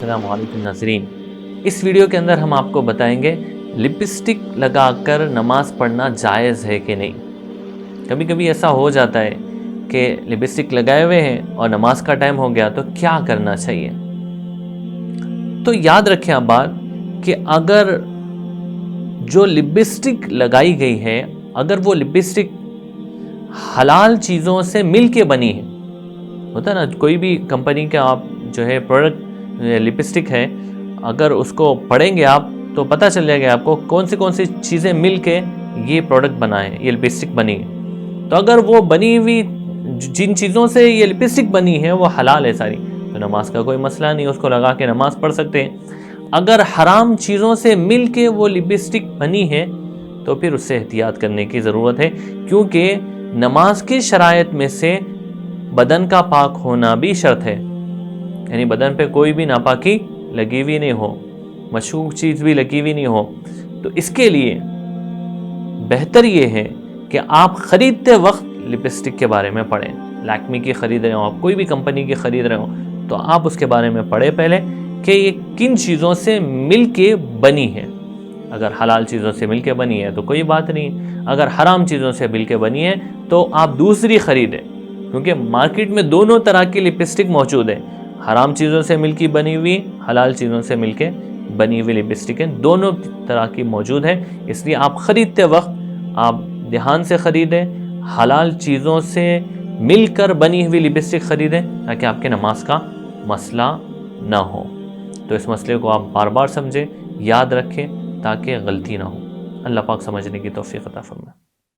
السلام علیکم ناظرین، اس ویڈیو کے اندر ہم آپ کو بتائیں گے لپسٹک لگا کر نماز پڑھنا جائز ہے کہ نہیں۔ کبھی کبھی ایسا ہو جاتا ہے کہ لپسٹک لگائے ہوئے ہیں اور نماز کا ٹائم ہو گیا تو کیا کرنا چاہیے۔ تو یاد رکھیں آپ بات کہ اگر جو لپسٹک لگائی گئی ہے، اگر وہ لپسٹک حلال چیزوں سے مل کے بنی ہے، ہوتا ہے نا کوئی بھی کمپنی کا آپ جو ہے پروڈکٹ لپسٹک ہے، اگر اس کو پڑھیں گے آپ تو پتہ چل جائے گا آپ کو کون سی چیزیں مل کے یہ پروڈکٹ بنا ہے، یہ لپسٹک بنی ہے۔ تو اگر وہ بنی ہوئی جن چیزوں سے یہ لپسٹک بنی ہے وہ حلال ہے ساری، تو نماز کا کوئی مسئلہ نہیں، اس کو لگا کے نماز پڑھ سکتے ہیں۔ اگر حرام چیزوں سے مل کے وہ لپسٹک بنی ہے تو پھر اس سے احتیاط کرنے کی ضرورت ہے، کیونکہ نماز کی شرائط میں سے بدن کا پاک ہونا بھی شرط ہے، یعنی بدن پہ کوئی بھی ناپاکی لگی ہوئی نہیں ہو، مشکوک چیز بھی لگی ہوئی نہیں ہو۔ تو اس کے لیے بہتر یہ ہے کہ آپ خریدتے وقت لپسٹک کے بارے میں پڑھیں۔ لیکمی کی خرید رہے ہو آپ، کوئی بھی کمپنی کی خرید رہے ہو تو آپ اس کے بارے میں پڑھیں پہلے کہ یہ کن چیزوں سے مل کے بنی ہے۔ اگر حلال چیزوں سے مل کے بنی ہے تو کوئی بات نہیں، اگر حرام چیزوں سے مل کے بنی ہے تو آپ دوسری خریدیں، کیونکہ مارکیٹ میں دونوں طرح کی لپسٹک موجود ہے، حرام چیزوں سے مل کے بنی ہوئی، حلال چیزوں سے مل کے بنی ہوئی لپسٹکیں دونوں طرح کی موجود ہیں۔ اس لیے آپ خریدتے وقت آپ دھیان سے خریدیں، حلال چیزوں سے مل کر بنی ہوئی لپسٹک خریدیں تاکہ آپ کے نماز کا مسئلہ نہ ہو۔ تو اس مسئلے کو آپ بار بار سمجھیں، یاد رکھیں تاکہ غلطی نہ ہو۔ اللہ پاک سمجھنے کی توفیق عطا فرمائے۔